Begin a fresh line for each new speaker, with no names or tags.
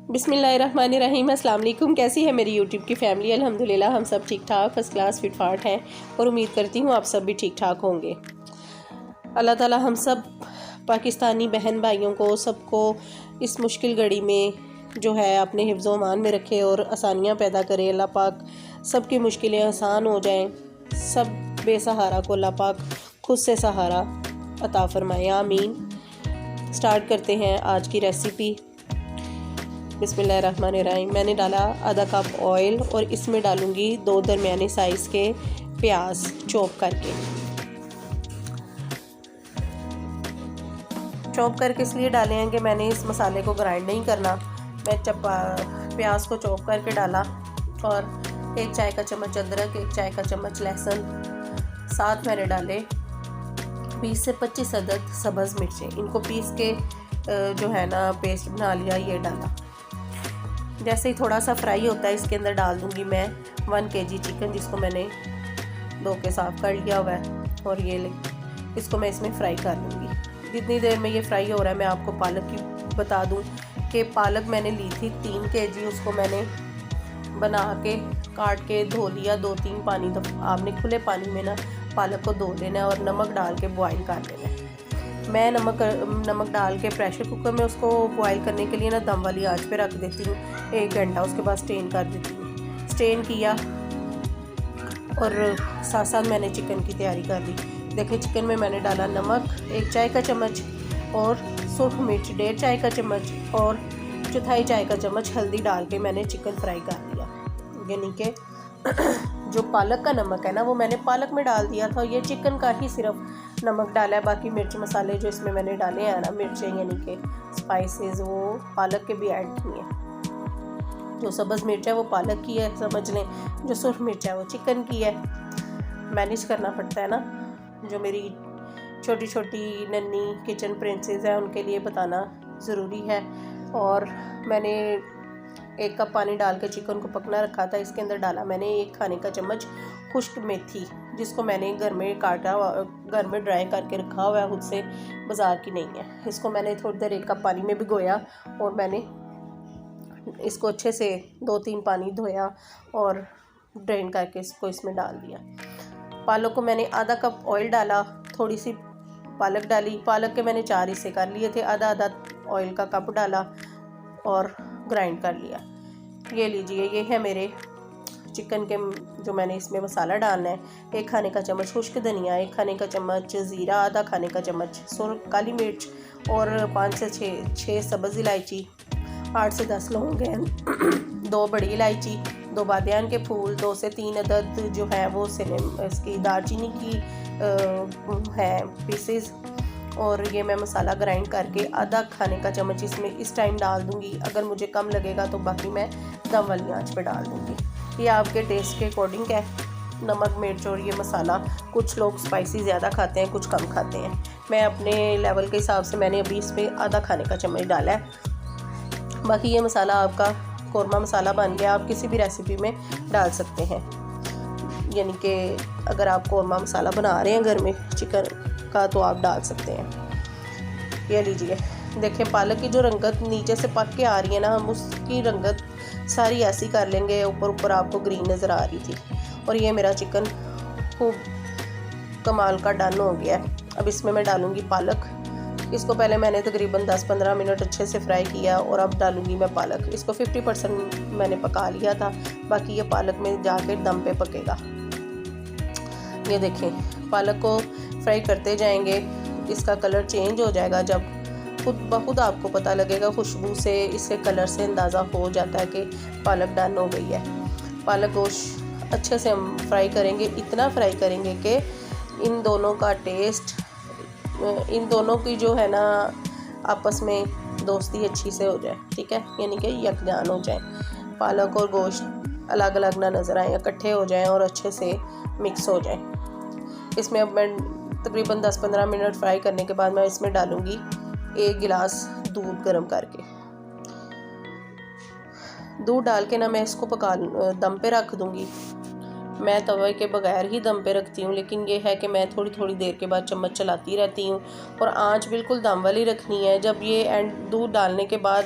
बिस्मिल्लाहिर्रहमानिर्रहीम। अस्सलाम वालेकुम। कैसी है मेरी यूट्यूब की फैमिली? अल्हम्दुलिल्लाह हम सब ठीक ठाक फर्स्ट क्लास फिट फाट हैं और उम्मीद करती हूँ आप सब भी ठीक ठाक होंगे। अल्लाह ताला हम सब पाकिस्तानी बहन भाइयों को सबको इस मुश्किल घड़ी में जो है अपने हिफ्ज़ व अमान में रखे और आसानियाँ पैदा करे। अल्लाह पाक सबकी मुश्किलें आसान हो जाएं, सब बेसहारा को अल्लाह पाक खुद से सहारा अता फरमाए, आमीन। स्टार्ट करते हैं आज की रेसिपी। बिस्मिल्लाहिर्रहमानिर्रहीम। मैंने डाला आधा कप ऑयल और इसमें डालूंगी 2 दरमियाने साइज़ के प्याज चॉप करके इसलिए डाले हैं कि मैंने इस मसाले को ग्राइंड नहीं करना। मैं प्याज को चॉप करके डाला और 1 चाय का चम्मच अदरक, 1 चाय का चम्मच लहसुन, साथ मैंने डाले 20 से 25 अदद सब्ज़ मिर्चें। इनको पीस के जो है ना पेस्ट बना लिया, ये डाला। जैसे ही थोड़ा सा फ्राई होता है इसके अंदर डाल दूंगी मैं 1 kg चिकन, जिसको मैंने धो के साफ़ कर लिया हुआ है, और ये इसको मैं इसमें फ्राई कर लूँगी। जितनी देर में ये फ्राई हो रहा है मैं आपको पालक की बता दूं कि पालक मैंने ली थी 3 kg। उसको मैंने बना के काट के धो लिया 2-3 पानी। तो आपने खुले पानी में ना पालक को धो लेना है और नमक डाल के बॉईल कर लेना है। मैं नमक डाल के प्रेशर कुकर में उसको बॉईल करने के लिए ना दम वाली आंच पे रख देती हूँ 1 घंटा। उसके बाद स्टेन कर देती हूँ। स्टेन किया और साथ साथ मैंने चिकन की तैयारी कर ली। देखिए चिकन में मैंने डाला नमक 1 चाय का चम्मच और सुरख मिर्च 1.5 चाय का चम्मच और 1/4 चाय का चम्मच हल्दी डाल के मैंने चिकन फ्राई कर लिया। यानी कि जो पालक का नमक है ना वो मैंने पालक में डाल दिया था। ये चिकन का ही सिर्फ नमक डाला है, बाकी मिर्च मसाले जो इसमें मैंने डाले हैं ना, मिर्चें यानी कि स्पाइसेस, वो पालक के भी ऐड किए हैं। जो सब्ज़ मिर्च है वो पालक की है समझ लें, जो सुरख मिर्च है वो चिकन की है। मैनेज करना पड़ता है ना। जो मेरी छोटी छोटी नन्ही किचन प्रिंसेस है उनके लिए बताना ज़रूरी है। और मैंने 1 कप पानी डाल के चिकन को पकना रखा था। इसके अंदर डाला मैंने 1 खाने का चम्मच खुश्क मेथी, जिसको मैंने घर में काटा, घर में ड्राई करके रखा हुआ है खुद से, बाज़ार की नहीं है। इसको मैंने थोड़ी देर 1 कप पानी में भिगोया और मैंने इसको अच्छे से 2-3 पानी धोया और ड्रेन करके इसको इसमें डाल दिया। पालक को मैंने आधा कप ऑयल डाला, थोड़ी सी पालक डाली। पालक के मैंने 4 हिस्से कर लिए थे, आधा आधा ऑयल का कप डाला और ग्राइंड कर लिया। ये लीजिए, ये है मेरे चिकन के जो मैंने इसमें मसाला डालना है। 1 खाने का चम्मच खुश्क धनिया, 1 खाने का चम्मच ज़ीरा, आधा खाने का चम्मच सुरख काली मिर्च और 5 से 6 सब्ज़ इलायची, 8 से 10 लौंग हैं, 2 बड़ी इलायची, 2 बादियान के फूल, 2 से 3 अदद जो है वो इसकी दालचीनी की है पीसेस। और ये मैं मसाला ग्राइंड करके आधा खाने का चम्मच इसमें इस टाइम डाल दूंगी। अगर मुझे कम लगेगा तो बाकी मैं दम वाली आंच पे डाल दूंगी। ये आपके टेस्ट के अकॉर्डिंग है, नमक मिर्च और ये मसाला। कुछ लोग स्पाइसी ज़्यादा खाते हैं, कुछ कम खाते हैं। मैं अपने लेवल के हिसाब से मैंने अभी इसमें आधा खाने का चम्मच डाला है। बाकी ये मसाला आपका कौरमा मसाला बन गया। आप किसी भी रेसिपी में डाल सकते हैं, यानी कि अगर आप कौरमा मसाला बना रहे हैं घर में चिकन का तो आप डाल सकते हैं। ये लीजिए, देखें पालक की जो रंगत नीचे से पक के आ रही है ना, हम उसकी रंगत सारी ऐसी कर लेंगे। ऊपर ऊपर आपको ग्रीन नज़र आ रही थी। और ये मेरा चिकन खूब कमाल का डन हो गया है। अब इसमें मैं डालूँगी पालक। इसको पहले मैंने तकरीबन 10-15 मिनट अच्छे से फ्राई किया और अब डालूँगी मैं पालक। इसको 50% मैंने पका लिया था, बाकी ये पालक में जाके दम पे पकेगा। ये देखें, पालक को फ्राई करते जाएंगे, इसका कलर चेंज हो जाएगा। जब खुद ब खुद आपको पता लगेगा, खुशबू से, इसके कलर से अंदाज़ा हो जाता है कि पालक डन हो गई है। पालक गोश्त अच्छे से हम फ्राई करेंगे, इतना फ्राई करेंगे कि इन दोनों का टेस्ट, इन दोनों की जो है ना आपस में दोस्ती अच्छी से हो जाए, ठीक है, यानी कि यकजान हो जाए। पालक और गोश्त अलग अलग ना नज़र आए, इकट्ठे हो जाएं और अच्छे से मिक्स हो जाएं। इसमें अब मैं तकरीबन 10-15 मिनट फ्राई करने के बाद मैं इसमें डालूँगी 1 गिलास दूध गर्म करके। दूध डाल के ना मैं इसको दम पे रख दूँगी। मैं तवे के बगैर ही दम पे रखती हूँ, लेकिन ये है कि मैं थोड़ी थोड़ी देर के बाद चम्मच चलाती रहती हूँ और आंच बिल्कुल दम वाली रखनी है। जब ये दूध डालने के बाद